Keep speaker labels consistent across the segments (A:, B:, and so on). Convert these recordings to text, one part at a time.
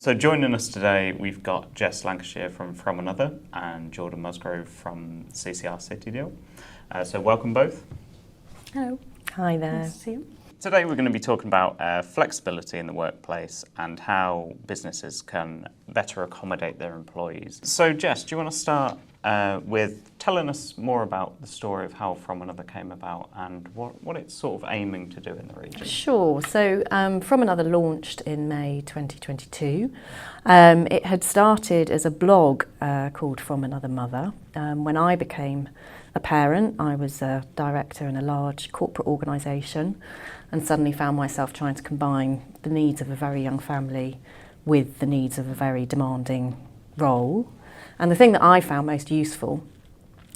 A: So joining us today, we've got Jess Lancashire from Another and Jordan Musgrove from CCR City Deal. So welcome both.
B: Hello.
C: Hi there.
B: Nice to see you.
A: Today we're going to be talking about flexibility in the workplace and how businesses can better accommodate their employees. So Jess, do you want to start with telling us more about the story of how From Another came about and what it's sort of aiming to do in the region?
C: Sure. So From Another launched in May 2022. It had started as a blog called From Another Mother. When I became a parent, I was a director in a large corporate organisation and suddenly found myself trying to combine the needs of a very young family with the needs of a very demanding role. And the thing that I found most useful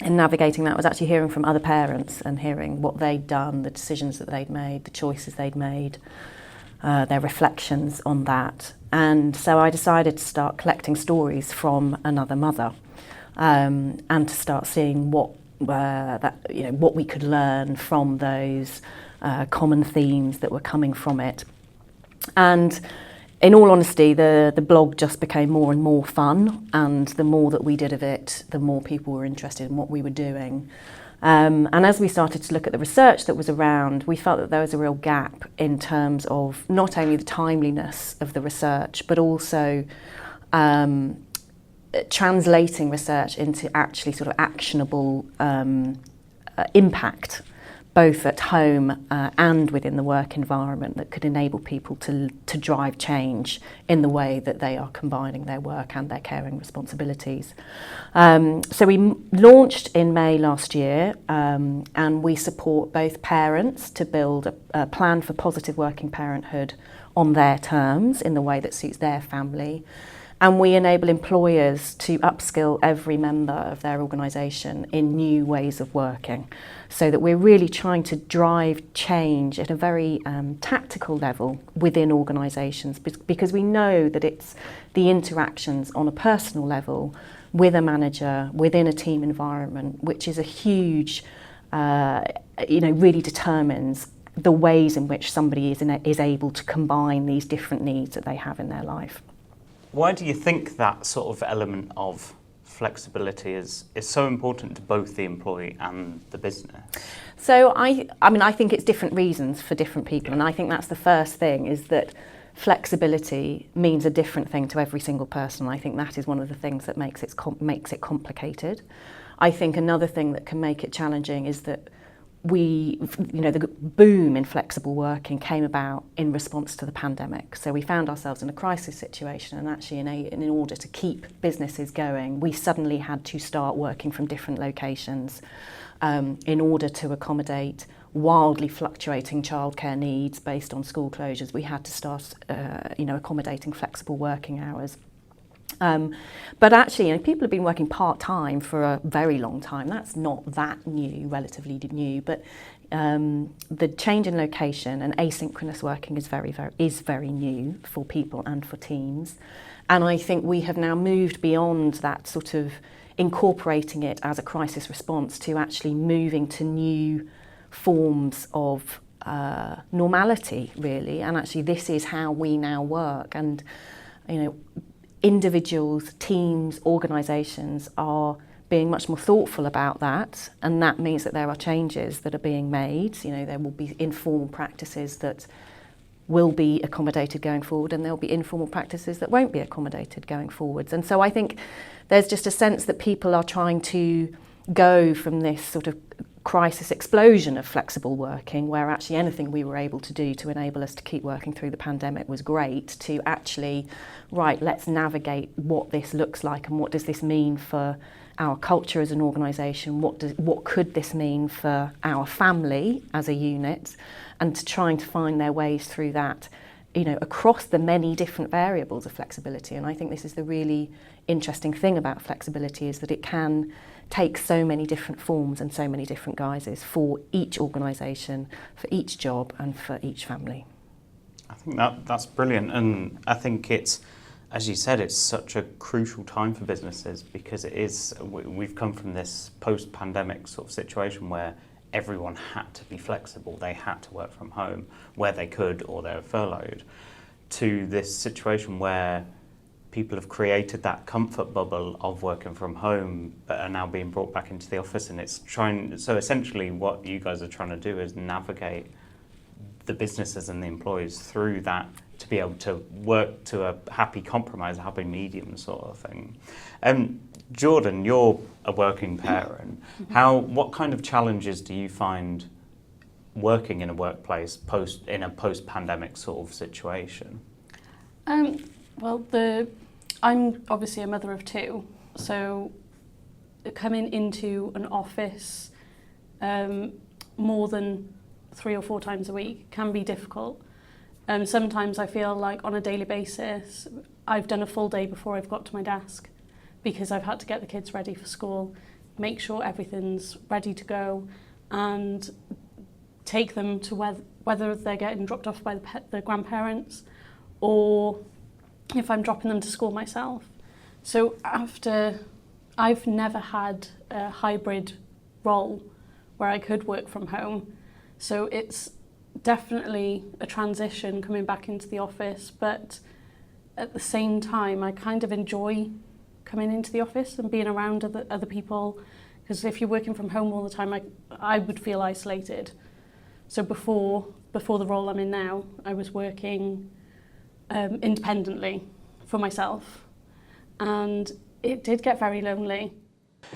C: in navigating that was actually hearing from other parents and hearing what they'd done, the decisions that they'd made, the choices they'd made, their reflections on that. And so I decided to start collecting stories from another mother and to start seeing what we could learn from those common themes that were coming from it. And in all honesty, the blog just became more and more fun, and the more that we did of it, the more people were interested in what we were doing. And as we started to look at the research that was around, we felt that there was a real gap in terms of not only the timeliness of the research, but also translating research into actually sort of actionable impact, both at home and within the work environment, that could enable people to drive change in the way that they are combining their work and their caring responsibilities. So we launched in May last year, and we support both parents to build a plan for positive working parenthood on their terms in the way that suits their family. And we enable employers to upskill every member of their organisation in new ways of working, so that we're really trying to drive change at a very tactical level within organisations, because we know that it's the interactions on a personal level with a manager, within a team environment, which is a huge, really determines the ways in which somebody is able to combine these different needs that they have in their life.
A: Why do you think that sort of element of flexibility is so important to both the employee and the business?
C: So I think it's different reasons for different people, and I think that's the first thing, is that flexibility means a different thing to every single person. I think that is one of the things that makes it complicated. I think another thing that can make it challenging is that the boom in flexible working came about in response to the pandemic. So we found ourselves in a crisis situation, and actually in order to keep businesses going, we suddenly had to start working from different locations in order to accommodate wildly fluctuating childcare needs based on school closures. We had to start accommodating flexible working hours. But actually, people have been working part-time for a very long time. That's not that new, relatively new, but the change in location and asynchronous working is very new for people and for teams. And I think we have now moved beyond that sort of incorporating it as a crisis response to actually moving to new forms of normality, really. And actually, this is how we now work. And, individuals, teams, organisations are being much more thoughtful about that, and that means that there are changes that are being made. There will be informal practices that will be accommodated going forward, and there'll be informal practices that won't be accommodated going forwards. And so I think there's just a sense that people are trying to go from this sort of crisis explosion of flexible working, where actually anything we were able to do to enable us to keep working through the pandemic was great, to actually, let's navigate what this looks like and what does this mean for our culture as an organisation, what could this mean for our family as a unit, and to trying to find their ways through that, across the many different variables of flexibility. And I think this is the really interesting thing about flexibility, is that it can take so many different forms and so many different guises for each organisation, for each job and for each family.
A: I think that's brilliant, and I think it's, as you said, it's such a crucial time for businesses, because we've come from this post-pandemic sort of situation where everyone had to be flexible. They had to work from home where they could, or they were furloughed, to this situation where people have created that comfort bubble of working from home, but are now being brought back into the office, and so essentially what you guys are trying to do is navigate the businesses and the employees through that to be able to work to a happy compromise, a happy medium sort of thing. Jordan, you're a working parent. What kind of challenges do you find working in a workplace in a post-pandemic sort of situation?
B: Well, I'm obviously a mother of two, so coming into an office more than 3 or 4 times a week can be difficult. Sometimes I feel like on a daily basis I've done a full day before I've got to my desk, because I've had to get the kids ready for school, make sure everything's ready to go, and take them to whether they're getting dropped off by the grandparents, or if I'm dropping them to school myself. So I've never had a hybrid role where I could work from home. So it's definitely a transition coming back into the office, but at the same time, I kind of enjoy coming into the office and being around other people, because if you're working from home all the time, I would feel isolated. So before the role I'm in now, I was working independently for myself, and it did get very lonely.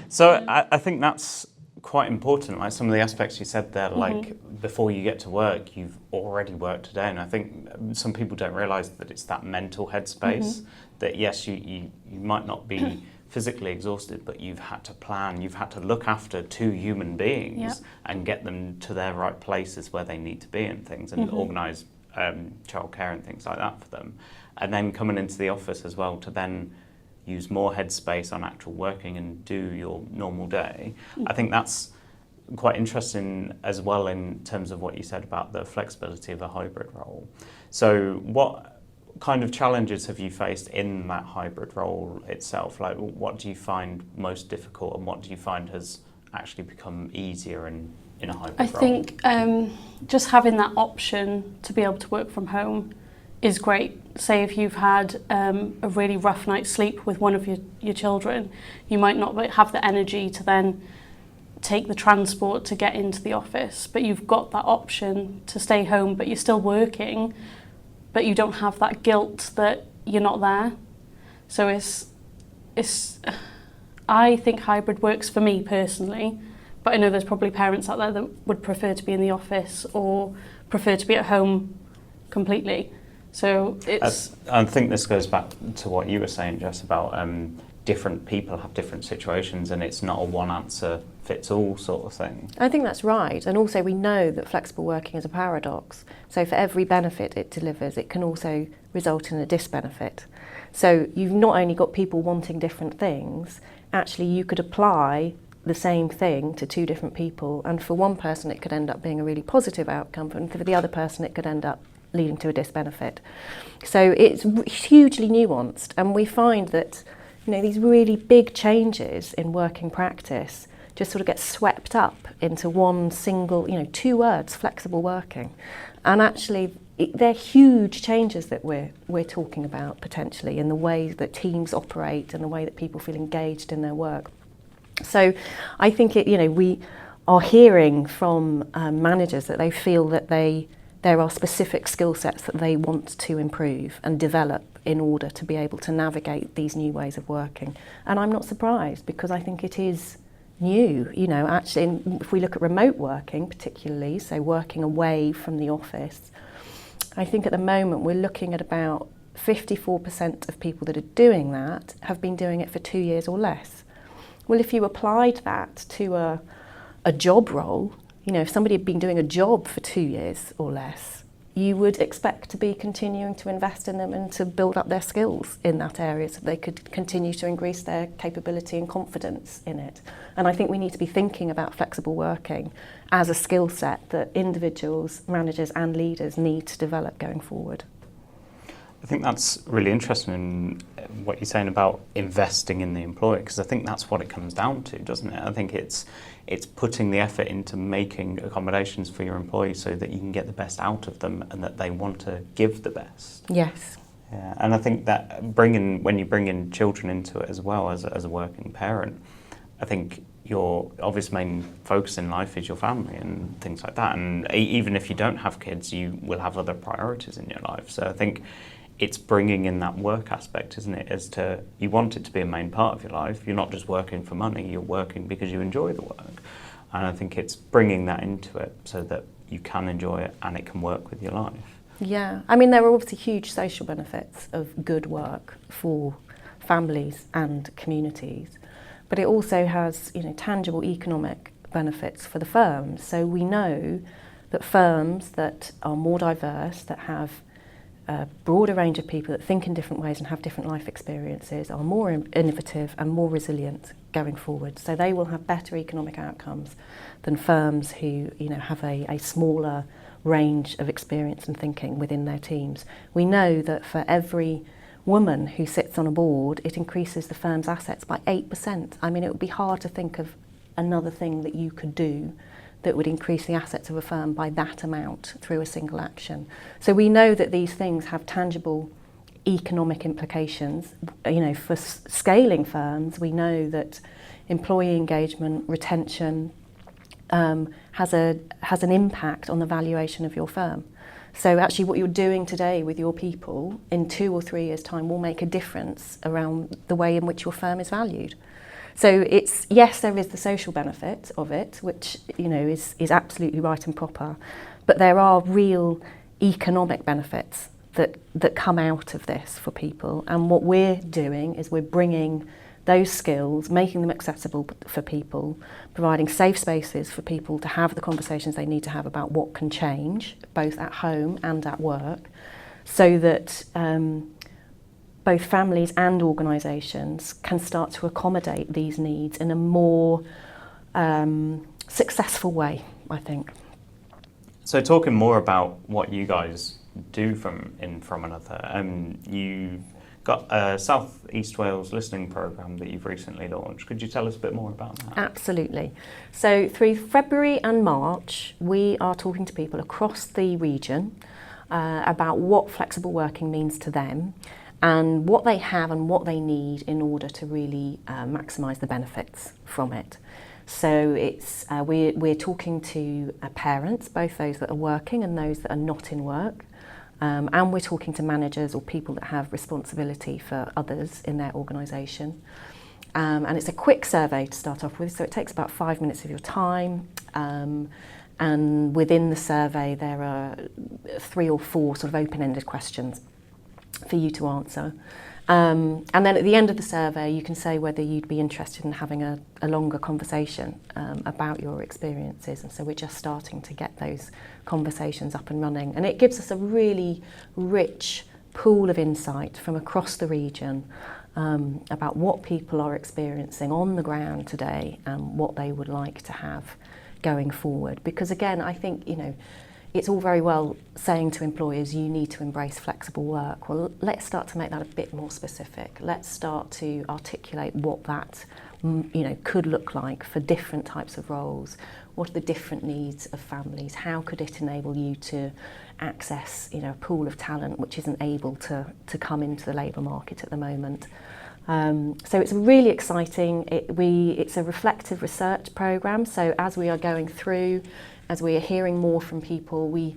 A: So I think that's quite important, like some of the aspects you said there, like before you get to work, you've already worked today, and I think some people don't realise that it's that mental headspace, that yes, you might not be physically exhausted, but you've had to plan, you've had to look after 2 human beings and get them to their right places where they need to be and things, and organise childcare and things like that for them. And then coming into the office as well to then use more headspace on actual working and do your normal day. I think that's quite interesting as well in terms of what you said about the flexibility of a hybrid role. So what kind of challenges have you faced in that hybrid role itself? Like, what do you find most difficult, and what do you find has actually become easier in a hybrid role?
B: I think just having that option to be able to work from home is great. Say if you've had a really rough night's sleep with one of your children, you might not have the energy to then take the transport to get into the office, but you've got that option to stay home, but you're still working, but you don't have that guilt that you're not there. So I think hybrid works for me personally, but I know there's probably parents out there that would prefer to be in the office or prefer to be at home completely. So
A: I think this goes back to what you were saying, Jess, about different people have different situations, and it's not a one answer fits all sort of thing.
C: I think that's right. And also we know that flexible working is a paradox. So for every benefit it delivers, it can also result in a disbenefit. So you've not only got people wanting different things, actually you could apply the same thing to 2 different people, and for one person it could end up being a really positive outcome, and for the other person it could end up leading to a disbenefit. So it's hugely nuanced, and we find that these really big changes in working practice just sort of get swept up into one single, 2 words, flexible working. And actually they're huge changes that we're talking about potentially in the way that teams operate and the way that people feel engaged in their work. So I think we are hearing from managers that they feel that there are specific skill sets that they want to improve and develop in order to be able to navigate these new ways of working. And I'm not surprised, because I think it is new. Actually, if we look at remote working particularly, so working away from the office, I think at the moment we're looking at about 54% of people that are doing that have been doing it for 2 years or less. Well, if you applied that to a job role, if somebody had been doing a job for 2 years or less, you would expect to be continuing to invest in them and to build up their skills in that area so they could continue to increase their capability and confidence in it. And I think we need to be thinking about flexible working as a skill set that individuals, managers and leaders need to develop going forward.
A: I think that's really interesting in what you're saying about investing in the employee, because I think that's what it comes down to, doesn't it? I think it's putting the effort into making accommodations for your employees so that you can get the best out of them and that they want to give the best.
C: Yes.
A: Yeah, and I think that when you bring in children into it as well as a working parent, I think your obvious main focus in life is your family and things like that. And even if you don't have kids, you will have other priorities in your life. So I think it's bringing in that work aspect, isn't it? As to, you want it to be a main part of your life. You're not just working for money, you're working because you enjoy the work. And I think it's bringing that into it so that you can enjoy it and it can work with your life.
C: Yeah, I mean, there are obviously huge social benefits of good work for families and communities, but it also has, tangible economic benefits for the firms. So we know that firms that are more diverse, that have a broader range of people that think in different ways and have different life experiences, are more innovative and more resilient going forward. So they will have better economic outcomes than firms who, have a smaller range of experience and thinking within their teams. We know that for every woman who sits on a board, it increases the firm's assets by 8%. I mean, it would be hard to think of another thing that you could do that would increase the assets of a firm by that amount through a single action. So we know that these things have tangible economic implications. For scaling firms, we know that employee engagement, retention, has an impact on the valuation of your firm. So actually what you're doing today with your people in 2 or 3 years' time will make a difference around the way in which your firm is valued. So it's, yes, there is the social benefit of it, which is absolutely right and proper, but there are real economic benefits that come out of this for people. And what we're doing is we're bringing those skills, making them accessible for people, providing safe spaces for people to have the conversations they need to have about what can change, both at home and at work, so that both families and organisations can start to accommodate these needs in a more successful way, I think.
A: So talking more about what you guys do from another, you got a South East Wales listening programme that you've recently launched. Could you tell us a bit more about that?
C: Absolutely. So through February and March, we are talking to people across the region about what flexible working means to them and what they have and what they need in order to really maximise the benefits from it. So it's we're talking to parents, both those that are working and those that are not in work. And we're talking to managers or people that have responsibility for others in their organisation. And it's a quick survey to start off with, so it takes about 5 minutes of your time. And within the survey, there are 3 or 4 sort of open-ended questions for you to answer. And then at the end of the survey, you can say whether you'd be interested in having a longer conversation about your experiences. And so we're just starting to get those conversations up and running. And it gives us a really rich pool of insight from across the region about what people are experiencing on the ground today and what they would like to have going forward. Because again, I think, it's all very well saying to employers, you need to embrace flexible work. Well, let's start to make that a bit more specific. Let's start to articulate what that, could look like for different types of roles. What are the different needs of families? How could it enable you to access, a pool of talent which isn't able to come into the labour market at the moment? So it's really exciting. It's a reflective research programme. So as we are going through, as we are hearing more from people, we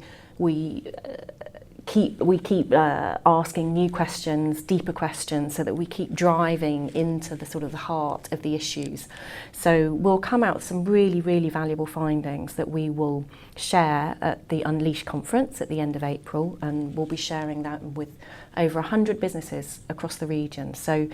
C: keep asking new questions, deeper questions, so that we keep driving into the sort of the heart of the issues. So we'll come out with some really, really valuable findings that we will share at the Unleash conference at the end of April, and we'll be sharing that with over 100 businesses across the region. So,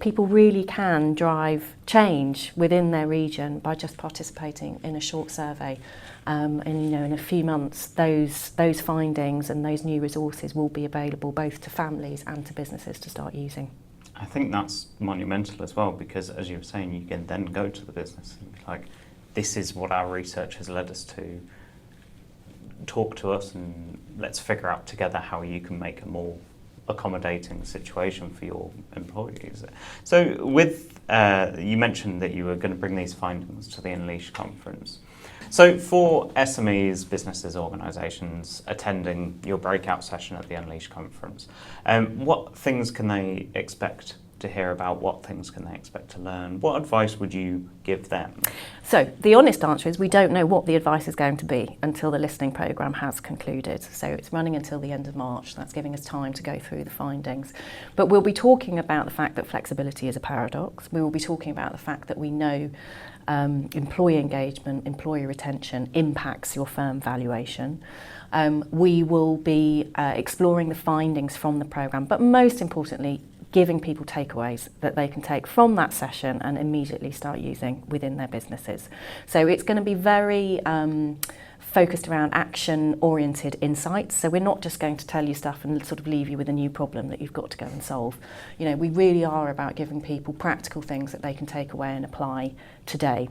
C: people really can drive change within their region by just participating in a short survey. And in a few months, those findings and those new resources will be available both to families and to businesses to start using.
A: I think that's monumental as well, because as you were saying, you can then go to the business and be like, this is what our research has led us to. Talk to us and let's figure out together how you can make a more accommodating situation for your employees. So with, you mentioned that you were going to bring these findings to the Unleash conference. So for SMEs, businesses, organisations attending your breakout session at the Unleash conference, what things can they expect to hear about? What things can they expect to learn? What advice would you give them?
C: So the honest answer is we don't know what the advice is going to be until the listening programme has concluded. So it's running until the end of March. That's giving us time to go through the findings. But we'll be talking about the fact that flexibility is a paradox. We will be talking about the fact that we know employee engagement, employee retention impacts your firm valuation. We will be exploring the findings from the programme, but most importantly, giving people takeaways that they can take from that session and immediately start using within their businesses. So it's going to be very focused around action-oriented insights. So we're not just going to tell you stuff and sort of leave you with a new problem that you've got to go and solve. You know, we really are about giving people practical things that they can take away and apply today.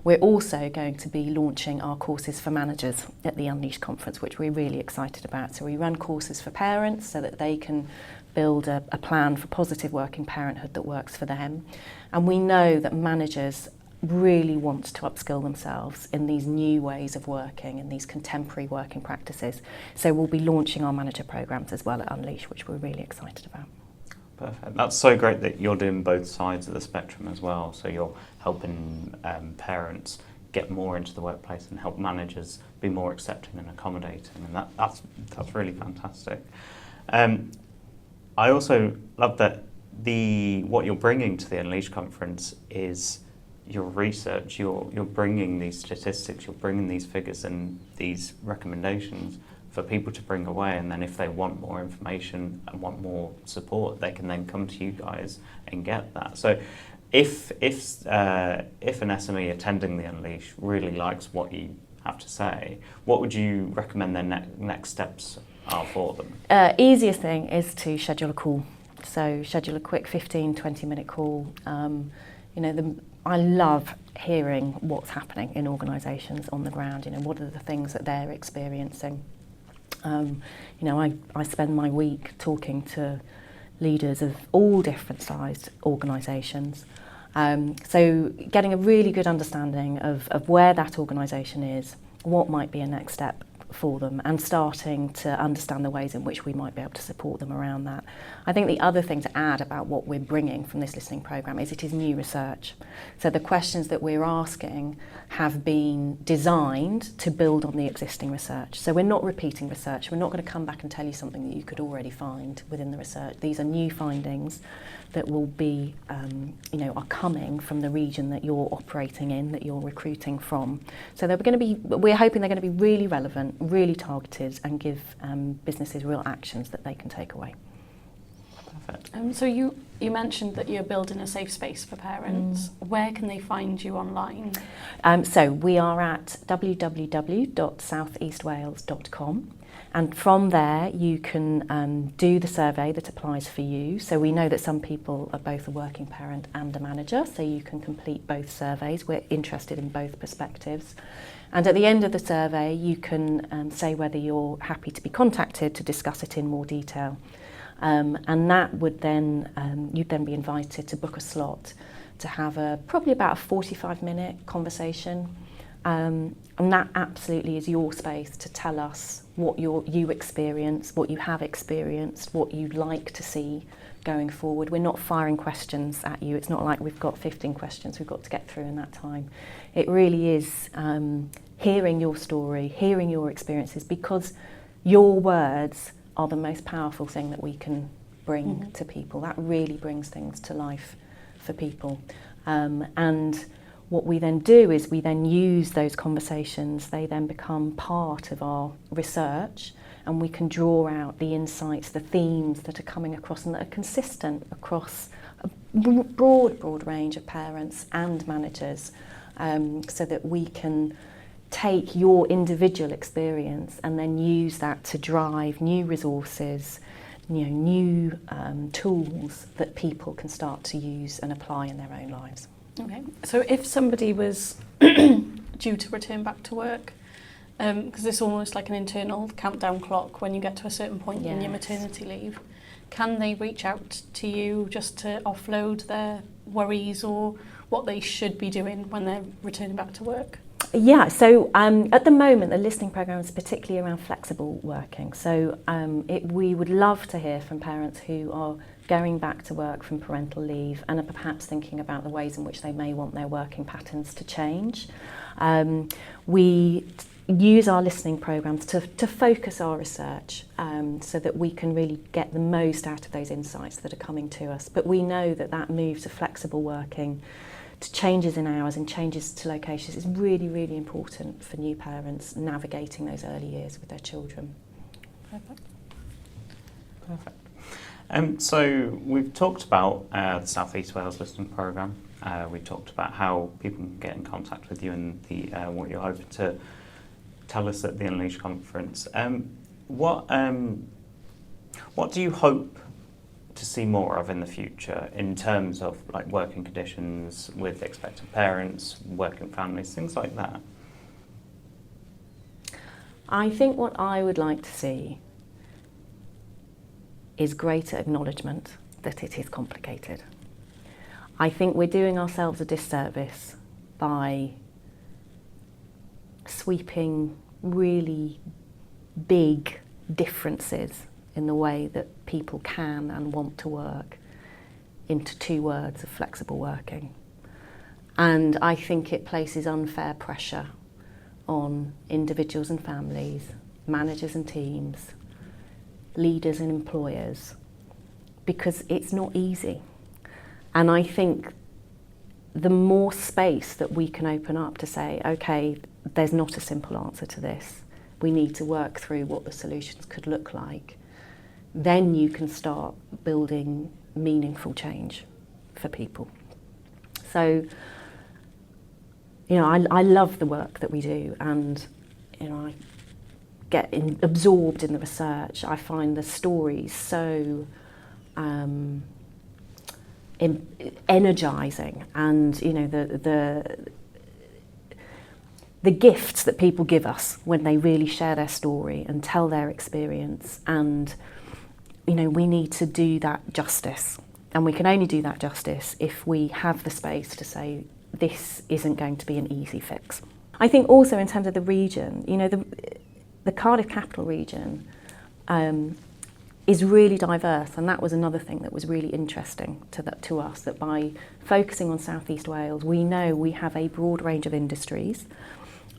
C: We're also going to be launching our courses for managers at the Unleash conference, which we're really excited about. So we run courses for parents so that they can build a plan for positive working parenthood that works for them. And we know that managers really want to upskill themselves in these new ways of working and these contemporary working practices. So we'll be launching our manager programs as well at Unleash, which we're really excited about.
A: Perfect. That's so great that you're doing both sides of the spectrum as well. So you're helping parents get more into the workplace and help managers be more accepting and accommodating, and that's really fantastic. I also love that what you're bringing to the Unleash conference is your research. You're bringing these statistics, you're bringing these figures and these recommendations for people to bring away, and then if they want more information and want more support, they can then come to you guys and get that. So if an SME attending the Unleash really likes what you have to say, what would you recommend their next steps are for them?
C: Easiest thing is to schedule a call. So schedule a quick 15-20 minute call. I love hearing what's happening in organisations on the ground. You know, what are the things that they're experiencing? I spend my week talking to leaders of all different sized organisations. So getting a really good understanding of where that organisation is, what might be a next step for them, and starting to understand the ways in which we might be able to support them around that. I think the other thing to add about what we're bringing from this listening programme is it is new research. So the questions that we're asking have been designed to build on the existing research. So we're not repeating research. We're not going to come back and tell you something that you could already find within the research. These are new findings that will be, are coming from the region that you're operating in, that you're recruiting from. So we're hoping they're going to be really relevant, really targeted, and give businesses real actions that they can take away.
A: Perfect.
B: So you mentioned that you're building a safe space for parents. Where can they find you online?
C: So we are at www.southeastwales.com. And from there, you can do the survey that applies for you. So we know that some people are both a working parent and a manager, so you can complete both surveys. We're interested in both perspectives. And at the end of the survey, you can say whether you're happy to be contacted to discuss it in more detail. And that would then, you'd then be invited to book a slot to have probably about a 45-minute conversation. And that absolutely is your space to tell us what you experience, what you have experienced, what you'd like to see going forward. We're not firing questions at you. It's not like we've got 15 questions we've got to get through in that time. It really is hearing your story, hearing your experiences, because your words are the most powerful thing that we can bring to people. That really brings things to life for people. And what we then do is we then use those conversations. They then become part of our research, and we can draw out the insights, the themes that are coming across and that are consistent across a broad range of parents and managers, so that we can take your individual experience and then use that to drive new resources, new tools that people can start to use and apply in their own lives.
B: Okay, so if somebody was due to return back to work because it's almost like an internal countdown clock when you get to a certain point in your maternity leave. Can they reach out to you just to offload their worries or what they should be doing when they're returning back to work?
C: Yeah, so at the moment the listening programme is particularly around flexible working. So we would love to hear from parents who are going back to work from parental leave and are perhaps thinking about the ways in which they may want their working patterns to change. We use our listening programmes to focus our research so that we can really get the most out of those insights that are coming to us. But we know that move to flexible working, to changes in hours and changes to locations is really, really important for new parents navigating those early years with their children.
A: Perfect. So we've talked about the South East Wales listening programme. We've talked about how people can get in contact with you and what you're hoping to tell us at the Unleash conference. What do you hope to see more of in the future in terms of like working conditions with expectant parents, working families, things like that?
C: I think what I would like to see is greater acknowledgement that it is complicated. I think we're doing ourselves a disservice by sweeping really big differences in the way that people can and want to work into 2 words of flexible working. And I think it places unfair pressure on individuals and families, managers and teams, leaders and employers, because it's not easy. And I think the more space that we can open up to say, okay, there's not a simple answer to this, we need to work through what the solutions could look like, then you can start building meaningful change for people. So, I love the work that we do, and I get absorbed in the research. I find the stories so energising, and the gifts that people give us when they really share their story and tell their experience. And we need to do that justice, and we can only do that justice if we have the space to say this isn't going to be an easy fix. I think also in terms of the region, the Cardiff capital region is really diverse, and that was another thing that was really interesting to us, that by focusing on South East Wales, we know we have a broad range of industries.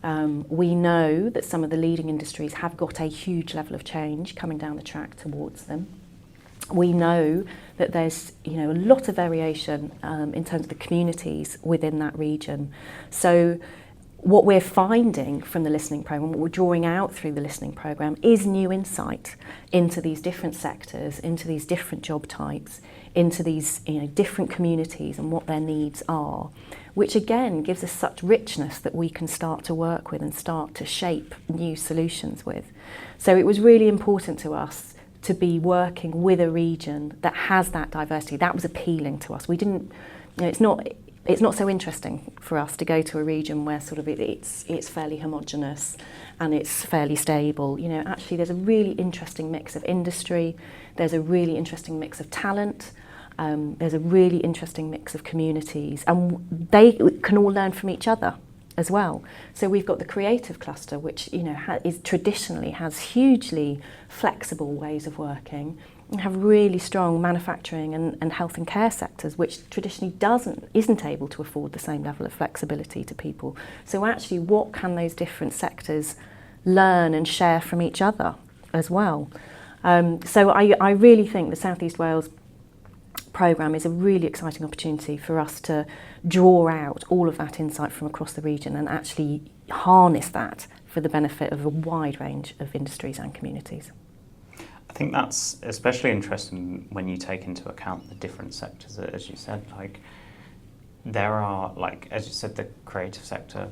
C: We know that some of the leading industries have got a huge level of change coming down the track towards them. We know that there's a lot of variation in terms of the communities within that region. So what we're finding from the listening programme, what we're drawing out through the listening programme, is new insight into these different sectors, into these different job types, into these different communities and what their needs are, which again gives us such richness that we can start to work with and start to shape new solutions with. So it was really important to us to be working with a region that has that diversity. That was appealing to us. We didn't, it's not so interesting for us to go to a region where sort of it's fairly homogenous and it's fairly stable. Actually there's a really interesting mix of industry, there's a really interesting mix of talent, there's a really interesting mix of communities, and they can all learn from each other as well. So we've got the creative cluster, which traditionally has hugely flexible ways of working, and have really strong manufacturing and health and care sectors, which traditionally isn't able to afford the same level of flexibility to people. So actually, what can those different sectors learn and share from each other as well? So I really think the South East Wales programme is a really exciting opportunity for us to draw out all of that insight from across the region and actually harness that for the benefit of a wide range of industries and communities.
A: I think that's especially interesting when you take into account the different sectors, as you said. Like, there are, like, as you said, the creative sector,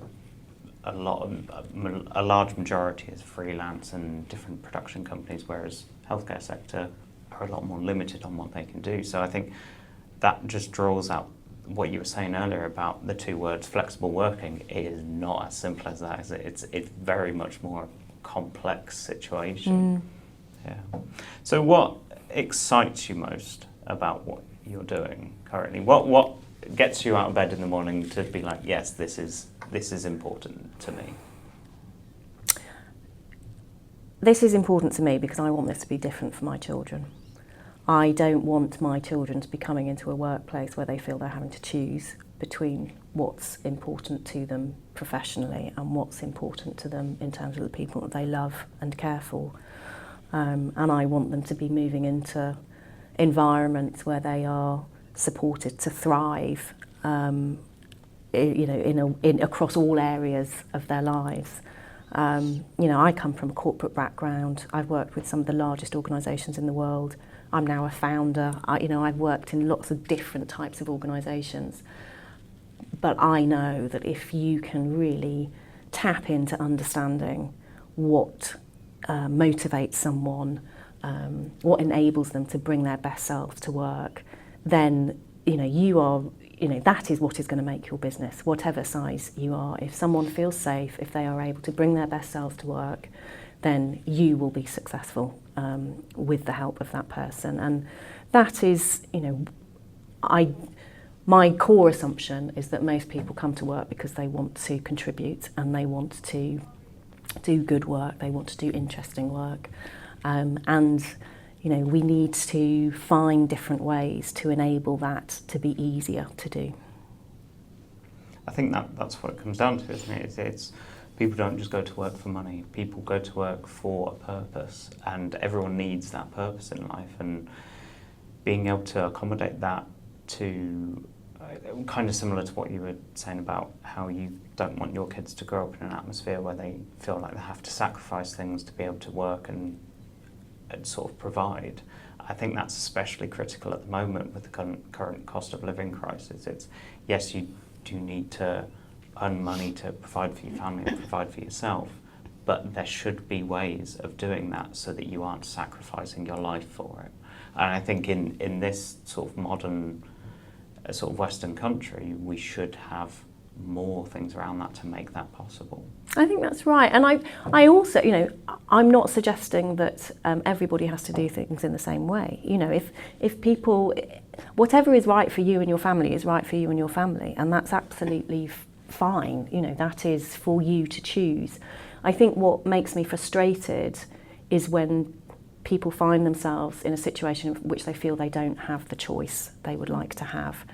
A: a large majority is freelance and different production companies, whereas healthcare sector are a lot more limited on what they can do. So I think that just draws out what you were saying earlier about the two words flexible working, it is not as simple as that, is it? It's very much more complex situation. Yeah. So what excites you most about what you're doing currently? What gets you out of bed in the morning to be like, yes, this is important to me?
C: This is important to me because I want this to be different for my children. I don't want my children to be coming into a workplace where they feel they're having to choose between what's important to them professionally and what's important to them in terms of the people that they love and care for. And I want them to be moving into environments where they are supported to thrive, across all areas of their lives. I come from a corporate background. I've worked with some of the largest organisations in the world. I'm now a founder. I've worked in lots of different types of organisations. But I know that if you can really tap into understanding what motivates someone, what enables them to bring their best selves to work, then that is what is going to make your business, whatever size you are. If someone feels safe, if they are able to bring their best selves to work, then you will be successful with the help of that person. And that is, my core assumption is that most people come to work because they want to contribute and they want to do good work, they want to do interesting work. We need to find different ways to enable that to be easier to do.
A: I think that's what it comes down to, isn't it? It's people don't just go to work for money. People go to work for a purpose, and everyone needs that purpose in life. And being able to accommodate that to kind of similar to what you were saying about how you don't want your kids to grow up in an atmosphere where they feel like they have to sacrifice things to be able to work and sort of provide. I think that's especially critical at the moment with the current cost of living crisis. It's, yes, you do need to earn money to provide for your family and provide for yourself, but there should be ways of doing that so that you aren't sacrificing your life for it. And I think in this sort of modern sort of Western country, we should have more things around that to make that possible.
C: I think that's right. And I also, I'm not suggesting that everybody has to do things in the same way. If people, whatever is right for you and your family is right for you and your family, and that's absolutely fine. That is for you to choose. I think what makes me frustrated is when people find themselves in a situation in which they feel they don't have the choice they would like to have.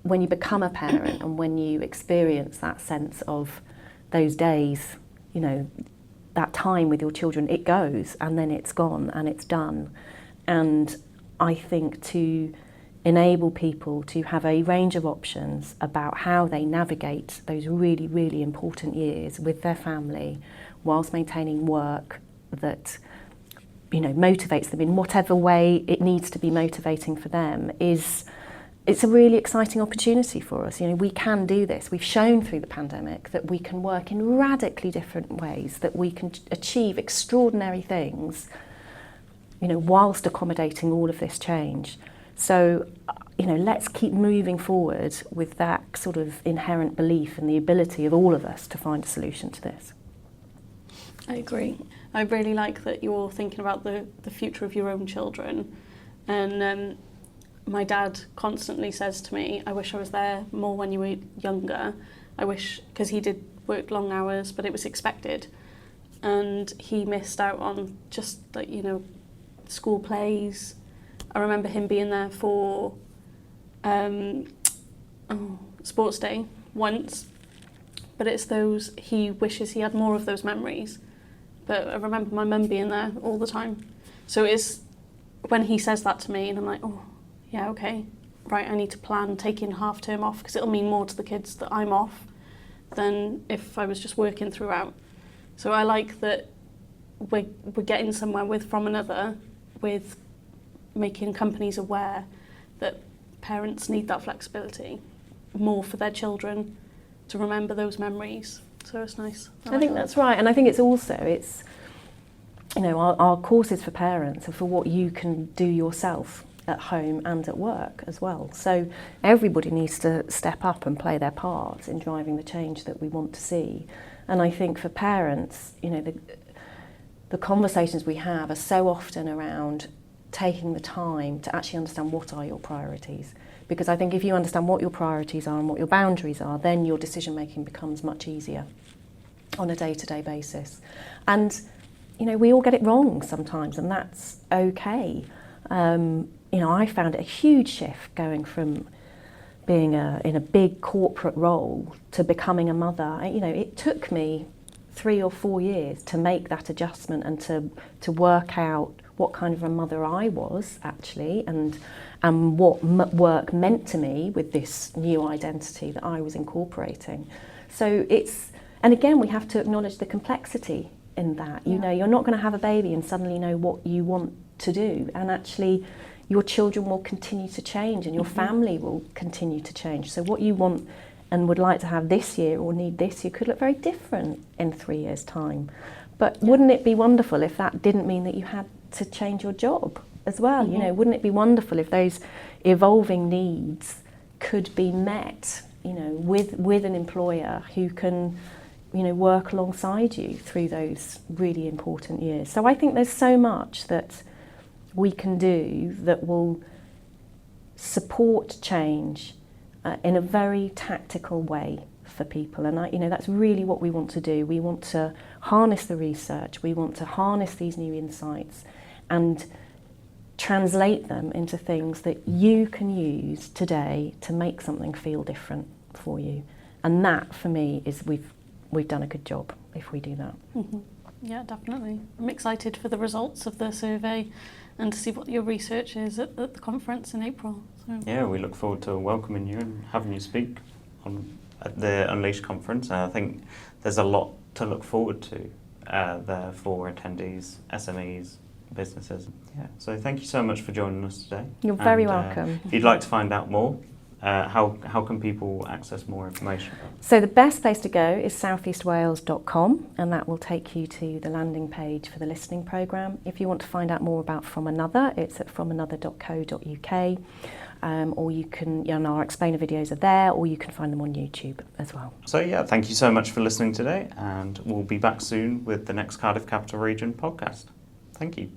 C: When you become a parent and when you experience that sense of those days, that time with your children, it goes and then it's gone and it's done. And I think to enable people to have a range of options about how they navigate those really, really important years with their family whilst maintaining work that motivates them in whatever way it needs to be motivating for them it's a really exciting opportunity for us. We can do this. We've shown through the pandemic that we can work in radically different ways, that we can achieve extraordinary things, whilst accommodating all of this change. So, let's keep moving forward with that sort of inherent belief in the ability of all of us to find a solution to this.
B: I agree. I really like that you're thinking about the future of your own children. And my dad constantly says to me, I wish I was there more when you were younger. I wish, because he did work long hours, but it was expected. And he missed out on just school plays. I remember him being there for sports day once, but it's those, he wishes he had more of those memories. But I remember my mum being there all the time. So it's when he says that to me and I'm like, oh, yeah, okay, right, I need to plan taking half term off because it'll mean more to the kids that I'm off than if I was just working throughout. So I like that we're getting somewhere from another with making companies aware that parents need that flexibility more for their children to remember those memories. So it's nice.
C: I think that's right. And I think it's our courses for parents are for what you can do yourself. at home and at work as well. So everybody needs to step up and play their part in driving the change that we want to see. And I think for parents, you know, the conversations we have are so often around taking the time to actually understand what are your priorities. Because I think if you understand what your priorities are and what your boundaries are, then your decision making becomes much easier on a day-to-day basis. And, you know, we all get it wrong sometimes, and that's okay. You know, I found it a huge shift going from being in a big corporate role to becoming a mother. You know, it took me 3 or 4 years to make that adjustment and to work out what kind of a mother I was actually, and what work meant to me with this new identity that I was incorporating. So and again, we have to acknowledge the complexity in that. You know, you're not going to have a baby and suddenly know what you want to do, and actually your children will continue to change and your family will continue to change. So what you want and would like to have this year or need this year could look very different in 3 years' time. But wouldn't it be wonderful if that didn't mean that you had to change your job as well? You know, wouldn't it be wonderful if those evolving needs could be met, you know, with an employer who can, you know, work alongside you through those really important years. So I think there's so much that we can do that will support change in a very tactical way for people. And you know, that's really what we want to do. We want to harness the research, we want to harness these new insights and translate them into things that you can use today to make something feel different for you. And that, for me, is we've done a good job if we do that.
B: Yeah, definitely. I'm excited for the results of the survey and to see what your research is at the conference in April. So.
A: Yeah, we look forward to welcoming you and having you speak at the Unleash conference. And I think there's a lot to look forward to there for attendees, SMEs, businesses. Yeah. So thank you so much for joining us today.
C: You're very welcome.
A: If you'd like to find out more, how can people access more information? So
C: the best place to go is southeastwales.com, and that will take you to the landing page for the listening programme. If you want to find out more about From Another, it's at fromanother.co.uk, or you can, you know, our explainer videos are there, or you can find them on YouTube as well.
A: So yeah, thank you so much for listening today, and we'll be back soon with the next Cardiff Capital Region podcast. Thank you.